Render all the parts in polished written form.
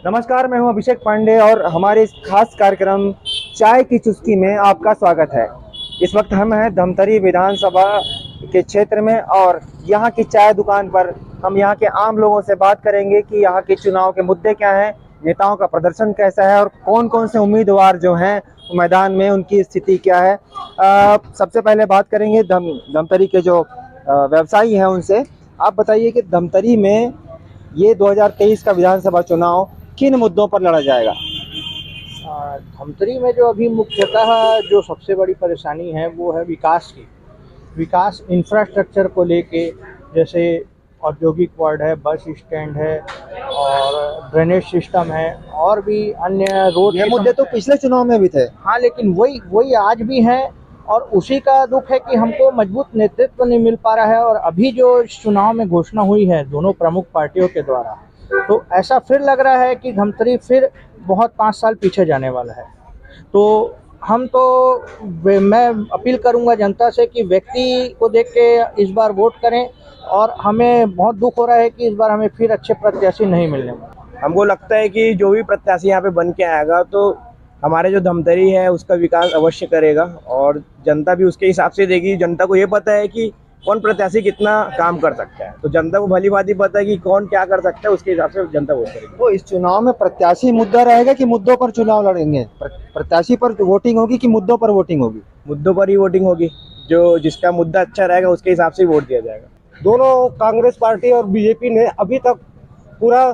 नमस्कार, मैं हूं अभिषेक पांडे और हमारे इस खास कार्यक्रम चाय की चुस्की में आपका स्वागत है। इस वक्त हम हैं धमतरी विधानसभा के क्षेत्र में और यहां की चाय दुकान पर हम यहां के आम लोगों से बात करेंगे कि यहां के चुनाव के मुद्दे क्या हैं, नेताओं का प्रदर्शन कैसा है और कौन कौन से उम्मीदवार जो हैं मैदान में उनकी स्थिति क्या है। सबसे पहले बात करेंगे धमतरी के जो व्यवसायी हैं उनसे। आप बताइए कि धमतरी में ये 2023 का विधानसभा चुनाव किन मुद्दों पर लड़ा जाएगा? धमतरी में जो अभी मुख्यतः जो सबसे बड़ी परेशानी है वो है विकास की। विकास इंफ्रास्ट्रक्चर को लेके, जैसे औद्योगिक वार्ड है, बस स्टैंड है और ड्रेनेज सिस्टम है और भी अन्य रोड। ये मुद्दे तो पिछले चुनाव में भी थे। हाँ, लेकिन वही आज भी हैं और उसी का दुख है कि हमको मजबूत नेतृत्व नहीं मिल पा रहा है। और अभी जो चुनाव में घोषणा हुई है दोनों प्रमुख पार्टियों के द्वारा, तो ऐसा फिर लग रहा है कि धमतरी फिर बहुत 5 साल पीछे जाने वाला है। तो मैं अपील करूंगा जनता से कि व्यक्ति को देख के इस बार वोट करें और हमें बहुत दुख हो रहा है कि इस बार हमें फिर अच्छे प्रत्याशी नहीं मिलने वाले। हमको लगता है कि जो भी प्रत्याशी यहाँ पे बन के आएगा तो हमारे जो धमतरी है उसका विकास अवश्य करेगा और जनता भी उसके हिसाब से देगी। जनता को ये पता है कि कौन प्रत्याशी कितना काम कर सकता है, तो जनता को भली बात ही पता है कि कौन क्या कर सकता है, उसके हिसाब से जनता वोट करेगी। तो इस चुनाव में प्रत्याशी मुद्दा रहेगा कि मुद्दों पर चुनाव लड़ेंगे? प्रत्याशी पर वोटिंग होगी कि मुद्दों पर वोटिंग होगी? मुद्दों पर ही वोटिंग होगी। जो जिसका मुद्दा अच्छा रहेगा उसके हिसाब से वोट दिया जाएगा। दोनों कांग्रेस पार्टी और बीजेपी ने अभी तक पूरा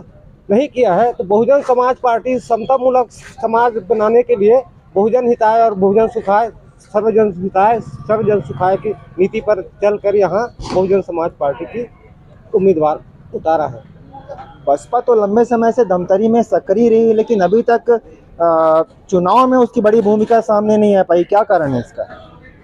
नहीं किया है, तो बहुजन समाज पार्टी समतामूलक समाज बनाने के लिए बहुजन हिताय और बहुजन सुखाय, सर्वजन हिताय सर्वजन सुखाय की नीति पर चलकर यहाँ बहुजन समाज पार्टी की उम्मीदवार उतारा है। बसपा तो लंबे समय से धमतरी में सक्रिय रही, लेकिन अभी तक चुनाव में उसकी बड़ी भूमिका सामने नहीं आ पाई। क्या कारण है इसका?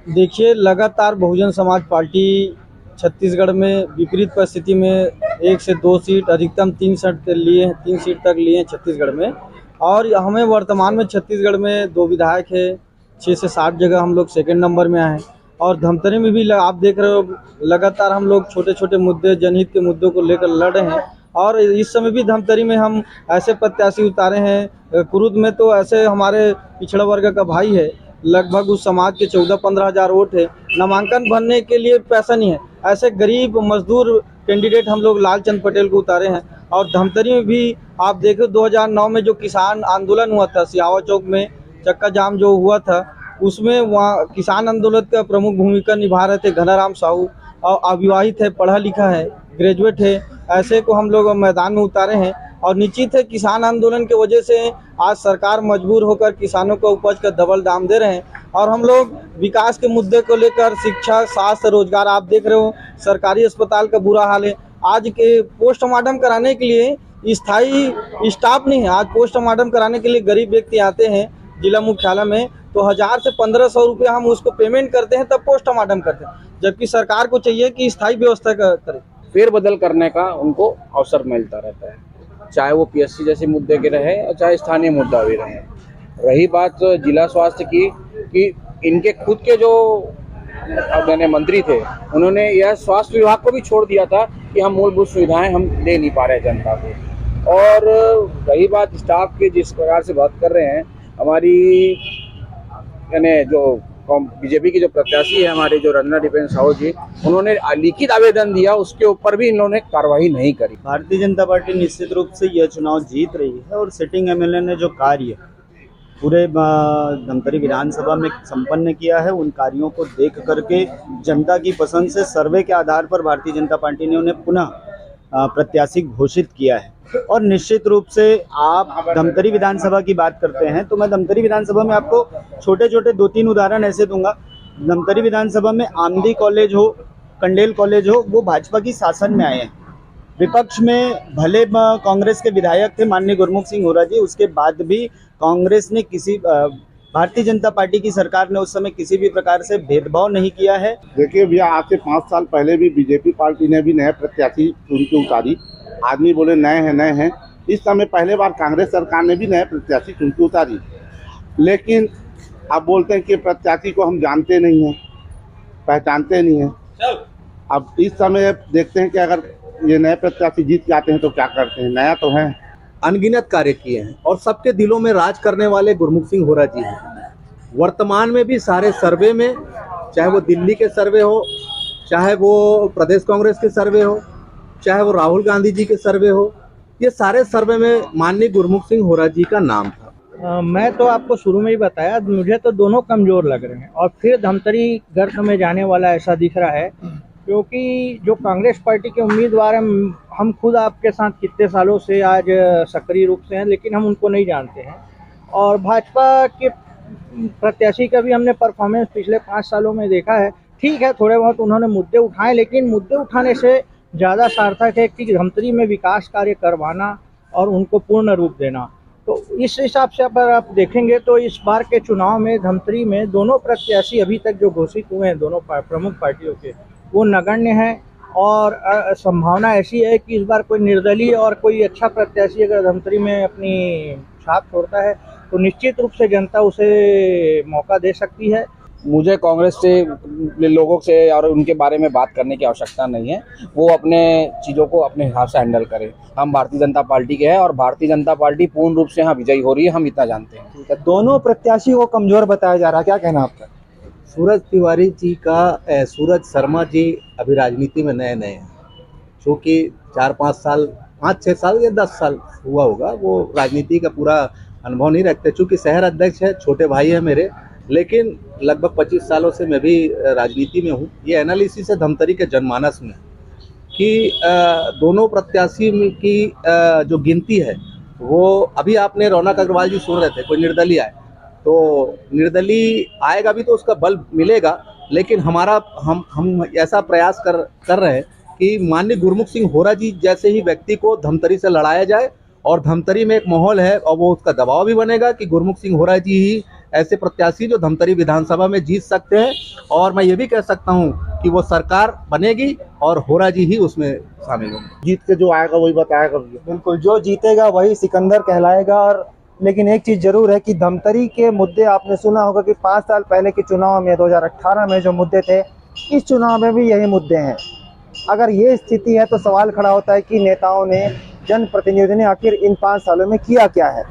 देखिए, लगातार बहुजन समाज पार्टी छत्तीसगढ़ में विपरीत परिस्थिति में 1 से 2 सीट, अधिकतम 3 सीट तक लिए हैं छत्तीसगढ़ में। और हमें वर्तमान में छत्तीसगढ़ में 2 विधायक है, 6 से 7 जगह हम लोग सेकंड नंबर में आए हैं। और धमतरी में भी आप देख रहे हो लगातार हम लोग छोटे छोटे मुद्दे, जनहित के मुद्दों को लेकर लड़ रहे हैं। और इस समय भी धमतरी में हम ऐसे प्रत्याशी उतारे हैं। कुरुद में तो ऐसे हमारे पिछड़ा वर्ग का भाई है, लगभग उस समाज के 14-15 हज़ार वोट है। नामांकन भरने के लिए पैसा नहीं है, ऐसे गरीब मजदूर कैंडिडेट हम लोग लालचंद पटेल को उतारे हैं। और धमतरी में भी आप देखो 2009 में जो किसान आंदोलन हुआ था, सिहावा चौक में चक्का जाम जो हुआ था, उसमें वहाँ किसान आंदोलन का प्रमुख भूमिका निभा रहे थे घनाराम साहू। और अविवाहित है, पढ़ा लिखा है, ग्रेजुएट है, ऐसे को हम लोग मैदान में उतारे हैं। और निश्चित है किसान आंदोलन की वजह से आज सरकार मजबूर होकर किसानों को उपज का डबल दाम दे रहे हैं। और हम लोग विकास के मुद्दे को लेकर शिक्षा, स्वास्थ्य, रोजगार, आप देख रहे हो सरकारी अस्पताल का बुरा हाल है। आज के पोस्टमार्टम कराने के लिए स्थायी स्टाफ नहीं है। आज पोस्टमार्टम कराने के लिए गरीब व्यक्ति आते हैं जिला मुख्यालय में, तो 1000 से 1500 रुपया हम उसको पेमेंट करते हैं, तब पोस्टमार्टम करते हैं। जबकि सरकार को चाहिए कि स्थायी व्यवस्था करे, फेरबदल करने का उनको अवसर मिलता रहता है, चाहे वो पीएससी जैसे मुद्दे के रहे और चाहे स्थानीय मुद्दा भी रहे। रही बात जिला स्वास्थ्य की, कि इनके खुद के जो मंत्री थे, उन्होंने यह स्वास्थ्य विभाग को भी छोड़ दिया था कि हम मूलभूत सुविधाएं हम दे नहीं पा रहे जनता को। और रही बात स्टाफ की, जिस प्रकार से बात कर रहे हैं, हमारी यानी जो बीजेपी की जो प्रत्याशी है हमारे जो रंजना डिपेन साहू जी, उन्होंने लिखित आवेदन दिया, उसके ऊपर भी इन्होंने कार्रवाई नहीं करी। भारतीय जनता पार्टी निश्चित रूप से यह चुनाव जीत रही है और सिटिंग एमएलए ने जो कार्य पूरे धमतरी विधानसभा में संपन्न किया है, उन कार्यों को देख करके जनता की पसंद से सर्वे के आधार पर भारतीय जनता पार्टी ने उन्हें पुनः प्रत्याशी घोषित किया है। और निश्चित रूप से आप धमतरी विधानसभा की बात करते हैं, तो मैं धमतरी विधानसभा में आपको छोटे छोटे 2-3 उदाहरण ऐसे दूंगा। धमतरी विधानसभा में आमदी कॉलेज हो, कंडेल कॉलेज हो, वो भाजपा की शासन में आए हैं। विपक्ष में भले कांग्रेस के विधायक थे माननीय गुरमुख सिंह होरा जी, उसके बाद भी कांग्रेस ने भारतीय जनता पार्टी की सरकार ने उस समय किसी भी प्रकार से भेदभाव नहीं किया है। देखिए भैया, आज से 5 साल पहले भी बीजेपी पार्टी ने भी नए प्रत्याशी चुन के उतारी। आदमी बोले नए हैं। इस समय पहले बार कांग्रेस सरकार ने भी नए प्रत्याशी चुन के उतारी, लेकिन अब बोलते हैं कि प्रत्याशी को हम जानते नहीं हैं, पहचानते नहीं हैं। अब इस समय देखते हैं कि अगर ये नए प्रत्याशी जीत के आते हैं तो क्या करते हैं। नया तो है, अनगिनत कार्य किए हैं और सबके दिलों में राज करने वाले गुरमुख सिंह होरा जी हैं। वर्तमान में भी सारे सर्वे में, चाहे वो दिल्ली के सर्वे हो, चाहे वो प्रदेश कांग्रेस के सर्वे हो, चाहे वो राहुल गांधी जी के सर्वे हो, ये सारे सर्वे में माननीय गुरमुख सिंह होरा जी का नाम था। मैं तो आपको शुरू में ही बताया, मुझे तो दोनों कमजोर लग रहे हैं और फिर धमतरी गर्त में जाने वाला ऐसा दिख रहा है, क्योंकि जो कांग्रेस पार्टी के उम्मीदवार हैं, हम खुद आपके साथ कितने सालों से आज सक्रिय रूप से हैं, लेकिन हम उनको नहीं जानते हैं। और भाजपा के प्रत्याशी का भी हमने परफॉर्मेंस पिछले 5 सालों में देखा है। ठीक है, थोड़े बहुत उन्होंने मुद्दे उठाए, लेकिन मुद्दे उठाने से ज़्यादा सार्थक है कि धमतरी में विकास कार्य करवाना और उनको पूर्ण रूप देना। तो इस हिसाब से अगर आप देखेंगे तो इस बार के चुनाव में धमतरी में दोनों प्रत्याशी अभी तक जो घोषित हुए हैं दोनों प्रमुख पार्टियों के, वो नगण्य हैं और संभावना ऐसी है कि इस बार कोई निर्दलीय और कोई अच्छा प्रत्याशी अगर धमतरी में अपनी छाप छोड़ता है तो निश्चित रूप से जनता उसे मौका दे सकती है। मुझे कांग्रेस से लोगों से और उनके बारे में बात करने की आवश्यकता नहीं है, वो अपने चीज़ों को अपने हिसाब से हैंडल करें। हम भारतीय जनता पार्टी के हैं और भारतीय जनता पार्टी पूर्ण रूप से यहाँ विजयी हो रही है, हम इतना जानते हैं। ठीक है, दोनों प्रत्याशी को कमजोर बताया जा रहा है, क्या कहना आपका? सूरज तिवारी जी का सूरज शर्मा जी अभी राजनीति में नए नए हैं, चूँकि 4-5 साल, 5-6 साल या 10 साल हुआ होगा, वो राजनीति का पूरा अनुभव नहीं रखते। चूँकि शहर अध्यक्ष है, छोटे भाई है मेरे, लेकिन लगभग 25 सालों से मैं भी राजनीति में हूँ। ये एनालिसिस है धमतरी के जनमानस में कि दोनों प्रत्याशी की जो गिनती है वो, अभी आपने रौनक अग्रवाल जी सुन रहे थे, कोई निर्दलीय आए तो निर्दलीय आएगा भी तो उसका बल मिलेगा, लेकिन हम ऐसा प्रयास कर रहे हैं कि माननीय गुरमुख सिंह होरा जी जैसे ही व्यक्ति को धमतरी से लड़ाया जाए और धमतरी में एक माहौल है और वो उसका दबाव भी बनेगा कि गुरमुख सिंह होरा जी ही ऐसे प्रत्याशी जो धमतरी विधानसभा में जीत सकते हैं। और मैं ये भी कह सकता हूँ कि वो सरकार बनेगी और होरा जी ही उसमें शामिल होंगे। जीत के जो आएगा वही बताएगा। बिल्कुल, जो जीतेगा वही सिकंदर कहलाएगा। और लेकिन एक चीज़ जरूर है कि धमतरी के मुद्दे आपने सुना होगा कि 5 साल पहले के चुनाव में 2018 में जो मुद्दे थे, इस चुनाव में भी यही मुद्दे हैं। अगर ये स्थिति है तो सवाल खड़ा होता है कि नेताओं ने, जनप्रतिनिधियों ने आखिर इन 5 सालों में किया क्या है।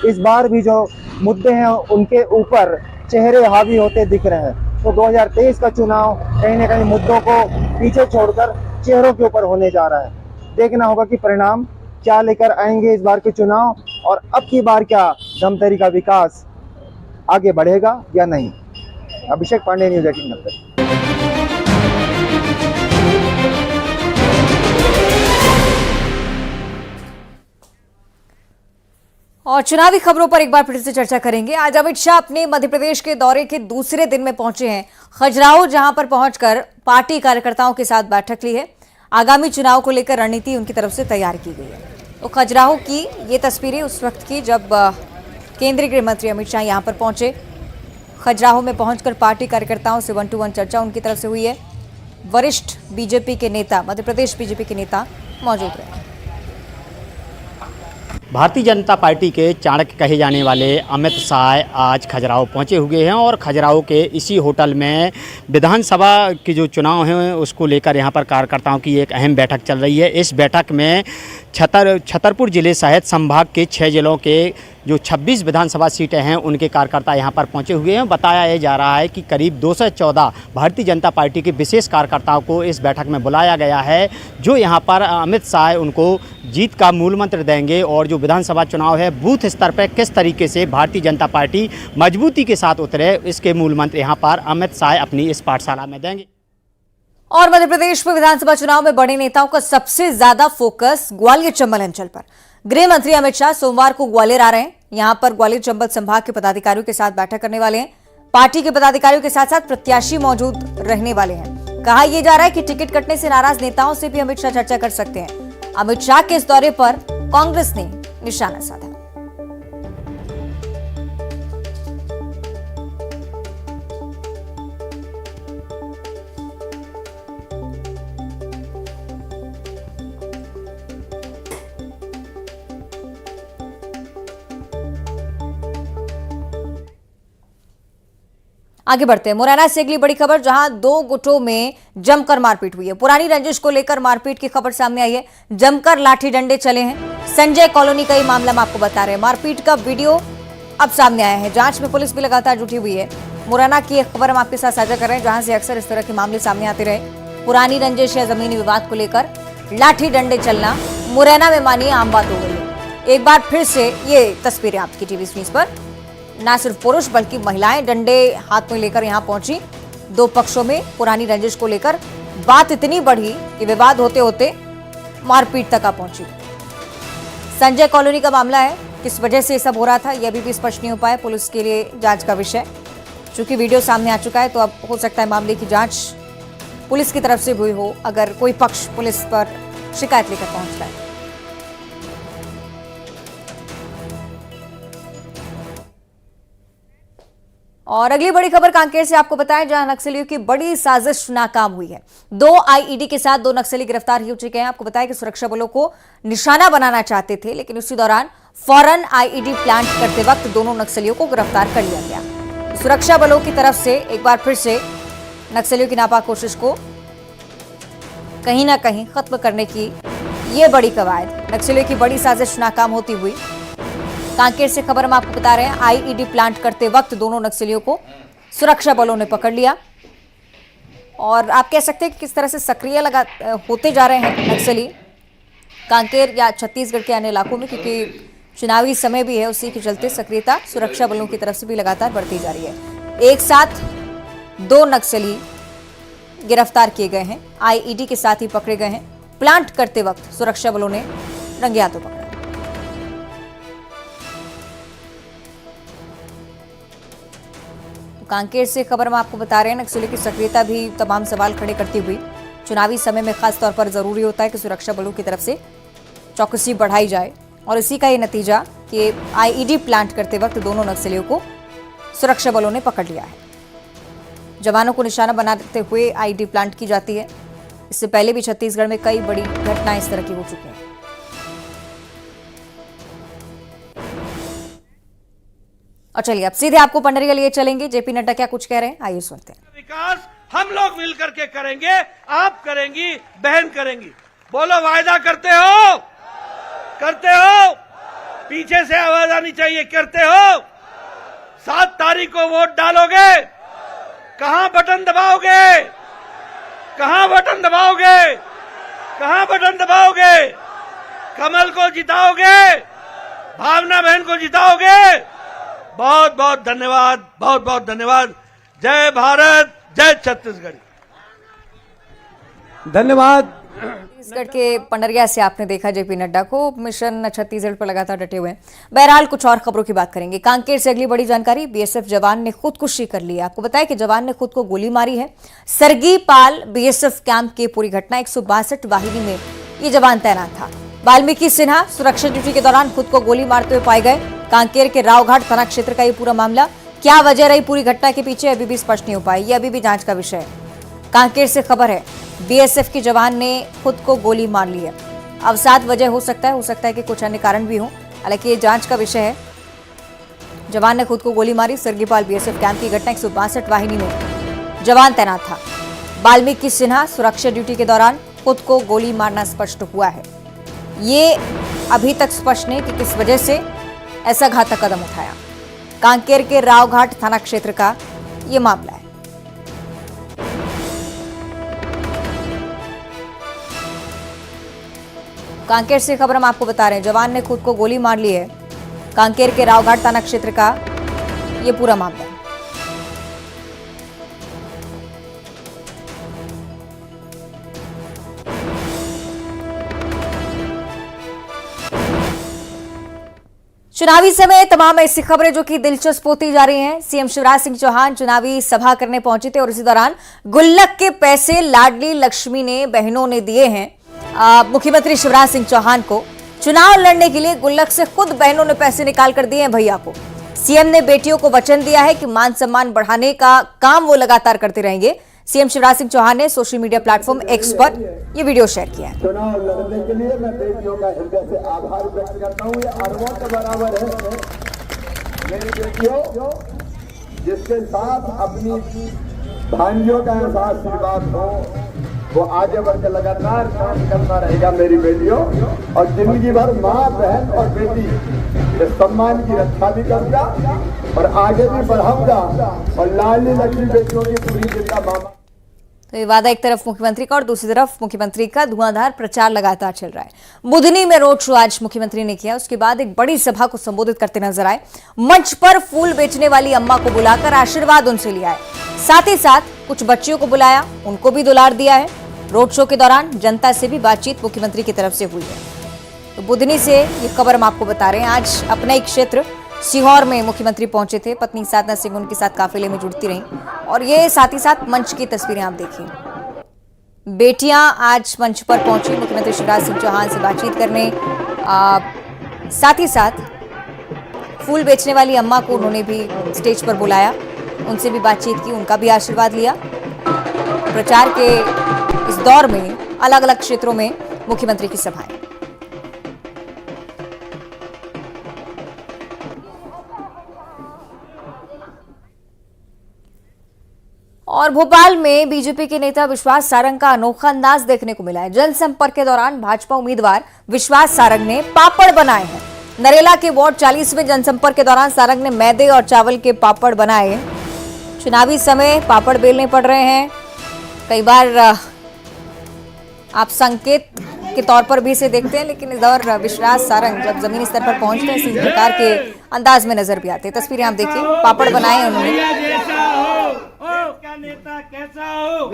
इस बार भी जो मुद्दे हैं उनके ऊपर चेहरे हावी होते दिख रहे हैं। तो 2023 का चुनाव कहीं ना कहीं मुद्दों को पीछे छोड़कर चेहरों के ऊपर होने जा रहा है। देखना होगा कि परिणाम क्या लेकर आएंगे इस बार के चुनाव, और अब की बार क्या धमतरी का विकास आगे बढ़ेगा या नहीं। अभिषेक पांडे, न्यूज़ 18 धमतरी। और चुनावी खबरों पर एक बार फिर से चर्चा करेंगे। आज अमित शाह अपने मध्य प्रदेश के दौरे के दूसरे दिन में पहुंचे हैं खजुराहो, जहां पर पहुंचकर पार्टी कार्यकर्ताओं के साथ बैठक ली है। आगामी चुनाव को लेकर रणनीति उनकी तरफ से तैयार की गई है। तो खजुराहो की ये तस्वीरें उस वक्त की जब केंद्रीय गृह मंत्री अमित शाह यहां पर पहुंचे। खजुराहो में पहुंचकर पार्टी कार्यकर्ताओं से 1-to-1 चर्चा उनकी तरफ से हुई है। वरिष्ठ बीजेपी के नेता, मध्य प्रदेश बीजेपी के नेता मौजूद रहे। भारतीय जनता पार्टी के चाणक्य कहे जाने वाले अमित शाह आज खजुराहो पहुंचे हुए हैं और खजुराहो के इसी होटल में विधानसभा के जो चुनाव हैं उसको लेकर यहां पर कार्यकर्ताओं की एक अहम बैठक चल रही है। इस बैठक में छतरपुर जिले सहित संभाग के 6 जिलों के जो 26 विधानसभा सीटें हैं उनके कार्यकर्ता यहां पर पहुंचे हुए हैं। बताया जा रहा है कि करीब 214 भारतीय जनता पार्टी के विशेष कार्यकर्ताओं को इस बैठक में बुलाया गया है, जो यहां पर अमित शाह उनको जीत का मूल मंत्र देंगे और जो विधानसभा चुनाव है बूथ स्तर पर किस तरीके से भारतीय जनता पार्टी मजबूती के साथ उतरे, इसके मूल मंत्र यहां पर अमित शाह अपनी इस पाठशाला में देंगे। और मध्य प्रदेश में विधानसभा चुनाव में बड़े नेताओं का सबसे ज्यादा फोकस ग्वालियर चंबल अंचल पर। गृह मंत्री अमित शाह सोमवार को ग्वालियर आ रहे हैं। यहां पर ग्वालियर चंबल संभाग के पदाधिकारियों के साथ बैठक करने वाले हैं। पार्टी के पदाधिकारियों के साथ साथ प्रत्याशी मौजूद रहने वाले हैं। कहा यह जा रहा है कि टिकट कटने से नाराज नेताओं से भी अमित शाह चर्चा कर सकते हैं। अमित शाह के इस दौरे पर कांग्रेस ने निशाना साधा। आगे बढ़ते हैं। मुरैना से अगली बड़ी खबर, जहां दो गुटों में जमकर मारपीट हुई है। पुरानी रंजिश को लेकर मारपीट की खबर सामने आई है। जमकर लाठी डंडे चले हैं। संजय कॉलोनी का ये मामला हम आपको बता रहे हैं। मारपीट का वीडियो अब सामने आया है। जांच में पुलिस भी लगातार जुटी हुई है। मुरैना की एक खबर हम आपके साथ साझा कर रहे हैं, जहां से अक्सर इस तरह के मामले सामने आते रहे। पुरानी रंजिश या जमीनी विवाद को लेकर लाठी डंडे चलना मुरैना में मानिए आम बात हो गई है। एक बार फिर से ये तस्वीरें आपकी टीवी स्क्रीन पर, न सिर्फ पुरुष बल्कि महिलाएं डंडे हाथ में लेकर यहां पहुंची। दो पक्षों में पुरानी रंजिश को लेकर बात इतनी बढ़ी कि विवाद होते होते मारपीट तक आ पहुंची। संजय कॉलोनी का मामला है। किस वजह से ये सब हो रहा था, यह अभी भी स्पष्ट नहीं हो पाया। पुलिस के लिए जांच का विषय, चूंकि वीडियो सामने आ चुका है तो अब हो सकता है मामले की जांच पुलिस की तरफ से हुई हो, अगर कोई पक्ष पुलिस पर शिकायत लेकर पहुंचता है। और अगली बड़ी खबर कांकेर से आपको बताएं, जहां नक्सलियों की बड़ी साजिश नाकाम हुई है। 2 आईईडी के साथ 2 नक्सली गिरफ्तार हो चुके हैं। आपको बताया कि सुरक्षा बलों को निशाना बनाना चाहते थे, लेकिन उसी दौरान फौरन आईईडी प्लांट करते वक्त दोनों नक्सलियों को गिरफ्तार कर लिया गया। सुरक्षा बलों की तरफ से एक बार फिर से नक्सलियों की नापाक कोशिश को कहीं ना कहीं खत्म करने की ये बड़ी कवायद, नक्सलियों की बड़ी साजिश नाकाम होती हुई। कांकेर से खबर हम आपको बता रहे हैं। आईईडी प्लांट करते वक्त दोनों नक्सलियों को सुरक्षा बलों ने पकड़ लिया। और आप कह सकते हैं कि किस तरह से सक्रिय होते जा रहे हैं नक्सली कांकेर या छत्तीसगढ़ के अन्य इलाकों में, क्योंकि चुनावी समय भी है, उसी के चलते सक्रियता सुरक्षा बलों की तरफ से भी लगातार बढ़ती जा रही है। एक साथ 2 नक्सली गिरफ्तार किए गए हैं, आईईडी के साथ ही पकड़े गए हैं। प्लांट करते वक्त सुरक्षा बलों ने रंगे हाथों पकड़ा। कांकेर से खबर हम आपको बता रहे हैं। नक्सलियों की सक्रियता भी तमाम सवाल खड़े करती हुई। चुनावी समय में खास तौर पर जरूरी होता है कि सुरक्षा बलों की तरफ से चौकसी बढ़ाई जाए, और इसी का ये नतीजा कि आईईडी प्लांट करते वक्त दोनों नक्सलियों को सुरक्षा बलों ने पकड़ लिया है। जवानों को निशाना बनाते हुए आईईडी प्लांट की जाती है। इससे पहले भी छत्तीसगढ़ में कई बड़ी घटनाएं इस तरह की हो चुकी हैं। और चलिए अब सीधे आपको पंडरिया लिए चलेंगे। जेपी नड्डा क्या कुछ कह रहे हैं, आइए सुनते हैं। विकास हम लोग मिलकर के करेंगे, आप करेंगी, बहन करेंगी। बोलो, वायदा करते हो? करते हो? पीछे से आवाज आनी चाहिए, करते हो? 7 तारीख को वोट डालोगे? कहां बटन दबाओगे? कहां बटन दबाओगे? कहां बटन दबाओगे? कमल को जिताओगे? भावना बहन को जिताओगे? बहुत बहुत धन्यवाद, बहुत बहुत धन्यवाद। जय भारत, जय छत्तीसगढ़। धन्यवाद। छत्तीसगढ़ के पंडरिया से आपने देखा जेपी नड्डा को, मिशन छत्तीसगढ़ पर लगातार डटे हुए हैं। बहरहाल कुछ और खबरों की बात करेंगे। कांकेर से अगली बड़ी जानकारी, बीएसएफ जवान ने खुदकुशी कर ली है। आपको बताया कि जवान ने खुद को गोली मारी है। सरगीपाल बीएसएफ कैंप की पूरी घटना, 162 वाहिनी में ये जवान तैनात था। वाल्मीकि सिन्हा सुरक्षा ड्यूटी के दौरान खुद को गोली मारते हुए पाए गए। कांकेर के रावघाट थाना क्षेत्र का ये पूरा मामला, क्या वजह रही पूरी घटना के पीछे अभी भी स्पष्ट नहीं हो पाई, ये अभी भी जांच का विषय है। कांकेर से खबर है, बीएसएफ के जवान ने खुद को गोली मार ली है। अवसाद वजह हो सकता है कि कुछ अन्य कारण भी हो, हालांकि ये जांच का विषय है। जवान ने खुद को गोली मारी। सरगीपाल बीएसएफ कैंप की घटना, 162 वाहिनी में जवान तैनात था। वाल्मीकि सिन्हा सुरक्षा ड्यूटी के दौरान खुद को गोली मारना स्पष्ट हुआ है। ये अभी तक स्पष्ट नहीं कि किस वजह से ऐसा घातक कदम उठाया। कांकेर के रावघाट थाना क्षेत्र का ये मामला है। कांकेर से खबर हम आपको बता रहे हैं, जवान ने खुद को गोली मार ली है। कांकेर के रावघाट थाना क्षेत्र का ये पूरा मामला है। चुनावी समय तमाम ऐसी खबरें जो कि दिलचस्प होती जा रही हैं। सीएम शिवराज सिंह चौहान चुनावी सभा करने पहुंचे थे और इसी दौरान गुल्लक के पैसे लाडली लक्ष्मी ने बहनों ने दिए हैं मुख्यमंत्री शिवराज सिंह चौहान को। चुनाव लड़ने के लिए गुल्लक से खुद बहनों ने पैसे निकाल कर दिए हैं भैया को। सीएम ने बेटियों को वचन दिया है कि मान सम्मान बढ़ाने का काम वो लगातार करते रहेंगे। सीएम शिवराज सिंह चौहान ने सोशल मीडिया प्लेटफॉर्म एक्स पर यह वीडियो शेयर किया है। चुनाव लड़ने के लिए मैं बेटियों का हृदय से आभार व्यक्त करता हूँ। ये अरबों के बराबर है। मेरी बेटियों, जिसके साथ अपनी भांजियों का ऐसा आशीर्वाद हो, वो आगे बढ़कर लगातार काम करता रहेगा मेरी बेटियों, और जिंदगी भर माँ, बहन और बेटी के सम्मान की रक्षा भी करूंगा और आगे भी बढ़ाऊंगा, और लाडली लक्ष्मी बेटियों की पूरी जिंदा मामा। तो ये वादा एक तरफ मुख्यमंत्री का और दूसरी तरफ मुख्यमंत्री का धुआंधार प्रचार लगातार चल रहा है। बुधनी में रोड शो आज मुख्यमंत्री ने किया, उसके बाद एक बड़ी सभा को संबोधित करते नजर आए। मंच पर फूल बेचने वाली अम्मा को बुलाकर आशीर्वाद उनसे लिया है, साथ ही साथ कुछ बच्चियों को बुलाया, उनको भी दुलार दिया है। रोड शो के दौरान जनता से भी बातचीत मुख्यमंत्री की तरफ से हुई है। तो बुधनी से ये खबर हम आपको बता रहे हैं। आज अपना एक क्षेत्र सीहोर में मुख्यमंत्री पहुंचे थे, पत्नी साधना सिंह उनके साथ काफिले में जुड़ती रहीं, और ये साथ ही साथ मंच की तस्वीरें आप देखिए। बेटियां आज मंच पर पहुंची मुख्यमंत्री शिवराज सिंह चौहान से बातचीत करने, साथ ही साथ फूल बेचने वाली अम्मा को उन्होंने भी स्टेज पर बुलाया, उनसे भी बातचीत की, उनका भी आशीर्वाद लिया। प्रचार के इस दौर में अलग अलग क्षेत्रों में मुख्यमंत्री की सभाएं। और भोपाल में बीजेपी के नेता विश्वास सारंग का अनोखा अंदाज देखने को मिला है। जनसंपर्क के दौरान भाजपा उम्मीदवार विश्वास सारंग ने पापड़ बनाए हैं। नरेला के वार्ड 40 में जनसंपर्क के दौरान सारंग ने मैदे और चावल के पापड़ बनाए। चुनावी समय पापड़ बेलने पड़ रहे हैं, कई बार आप संकेत के तौर पर भी इसे देखते हैं, लेकिन इस दौर विश्वास सारंग जब जमीनी स्तर पर पहुंचते हैं इसी प्रकार के अंदाज में नजर भी आते हैं। तस्वीरें आप देखिए, पापड़ बनाए हैं उन्होंने। नेता कैसा हो,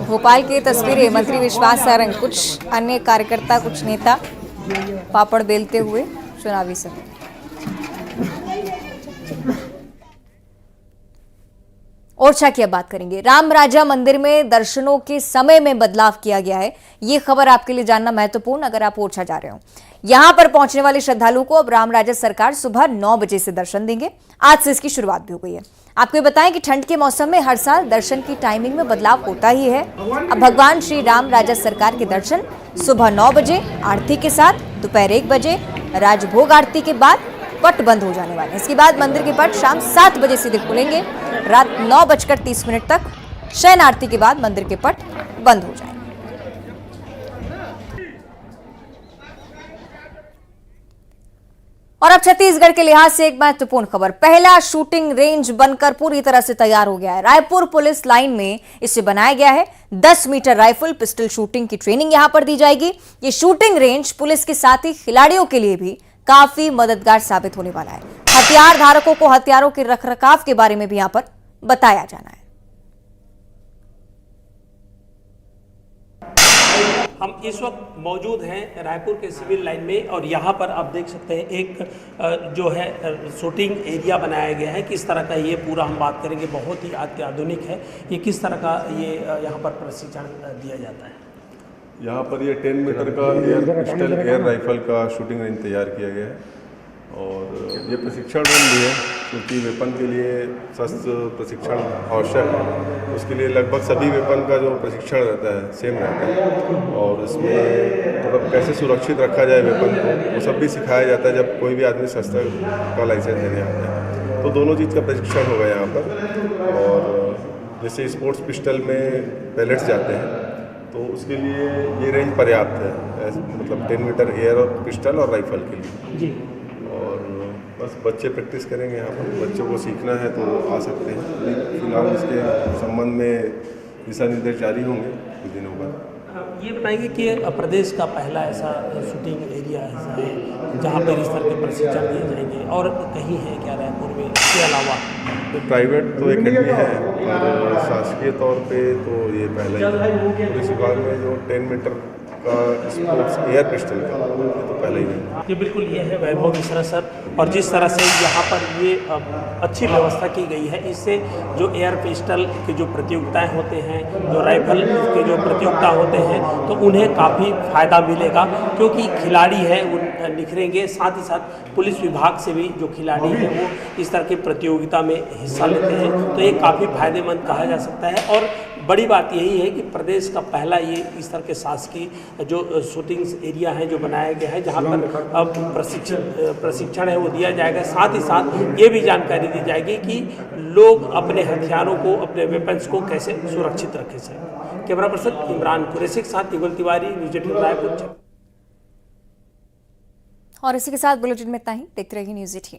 भोपाल की तस्वीरें, मंत्री विश्वास सारंग, कुछ अन्य कार्यकर्ता, कुछ नेता पापड़ बेलते हुए चुनावी सभा। ओरछा की अब बात करेंगे। राम राजा मंदिर में दर्शनों के समय में बदलाव किया गया है। ये खबर आपके लिए जानना महत्वपूर्ण अगर आप ओरछा जा रहे हो। यहां पर पहुंचने वाले श्रद्धालुओं को अब राम राजा सरकार सुबह 9 बजे से दर्शन देंगे। आज से इसकी शुरुआत भी हो गई है। आपको बताएं कि ठंड के मौसम में हर साल दर्शन की टाइमिंग में बदलाव होता ही है। अब भगवान श्री राम राजा सरकार के दर्शन सुबह 9 बजे आरती के साथ, दोपहर 1 बजे राजभोग आरती के बाद पट बंद हो जाने वाले। इसके बाद मंदिर के पट शाम 7 बजे सीधे खुलेंगे। रात 9:30 तक शयन आरती के बाद मंदिर के पट बंद हो जाएंगे। और अब छत्तीसगढ़ के लिहाज से एक महत्वपूर्ण खबर। पहला शूटिंग रेंज बनकर पूरी तरह से तैयार हो गया है। रायपुर पुलिस लाइन में इसे बनाया गया है। 10 मीटर राइफल पिस्टल शूटिंग की ट्रेनिंग यहां पर दी जाएगी। ये शूटिंग रेंज पुलिस के साथ ही खिलाड़ियों के लिए भी काफी मददगार साबित होने वाला है। हथियार धारकों को हथियारों के रखरखाव के बारे में भी यहां पर बताया जाना है। हम इस वक्त मौजूद हैं रायपुर के सिविल लाइन में, और यहाँ पर आप देख सकते हैं एक जो है शूटिंग एरिया बनाया गया है। किस तरह का ये पूरा हम बात करेंगे, बहुत ही अत्याधुनिक है। ये किस तरह का ये यहाँ पर प्रशिक्षण दिया जाता है? यहाँ पर ये 10 मीटर का एयर पिस्टल एयर राइफल का शूटिंग रेंज तैयार किया गया है, और ये प्रशिक्षण रूम भी है क्योंकि वेपन के लिए शस्त्र प्रशिक्षण आवश्यक है। उसके लिए लगभग सभी वेपन का जो प्रशिक्षण रहता है सेम रहता है, और इसमें मतलब कैसे सुरक्षित रखा जाए वेपन को, वो सब भी सिखाया जाता है जब कोई भी आदमी शस्त्र का लाइसेंस लेने आता है। तो दोनों चीज़ का प्रशिक्षण होगा यहाँ पर। और जैसे स्पोर्ट्स पिस्टल में पैलेट्स जाते हैं तो उसके लिए ये रेंज पर्याप्त है, मतलब 10 मीटर एयर और पिस्टल और राइफल के लिए जी। और बस बच्चे प्रैक्टिस करेंगे यहाँ पर। बच्चों को सीखना है तो आ सकते हैं। फिलहाल इसके संबंध में दिशा निर्देश जारी होंगे कुछ दिनों बाद। ये बताएंगे कि प्रदेश का पहला ऐसा शूटिंग एरिया ऐसा है जहाँ पर इस तरह के प्रशिक्षण दिए जाएंगे, और कहीं है क्या रायपुर में इसके अलावा? तो प्राइवेट तो एकेडमी है, और शासकीय तौर पे तो ये पहला ही है। पुलिस विभाग में जो 10 मीटर का स्पोर्ट्स एयर पिस्टल का ये तो पहले ही नहीं। ये बिल्कुल ये है वैभव मिश्रा सर, और जिस तरह से यहाँ पर ये अच्छी व्यवस्था की गई है, इससे जो एयर पिस्टल की जो प्रतियोगिताएं होते हैं, जो राइफल के जो प्रतियोगिता होते हैं, तो उन्हें काफ़ी फ़ायदा मिलेगा क्योंकि खिलाड़ी हैं उन निखरेंगे। साथ ही साथ पुलिस विभाग से भी जो खिलाड़ी हैं वो इस तरह की प्रतियोगिता में हिस्सा लेते हैं, तो ये काफ़ी फायदेमंद कहा जा सकता है। और बड़ी बात यही है कि प्रदेश का पहला ये इस तरह के शासकीय जो शूटिंग एरिया है जो बनाया गया है, जहाँ पर अब प्रशिक्षण है वो दिया जाएगा। साथ ही साथ ये भी जानकारी दी जाएगी कि लोग अपने हथियारों को, अपने वेपन्स को कैसे सुरक्षित रखें। कैमरा पर्सन इमरान कुरैशी के साथ युगल तिवारी, न्यूज़ 18 रायपुर। और इसी के साथ बुलेटिन में इतना ही। देखते रहिए न्यूज़ 18।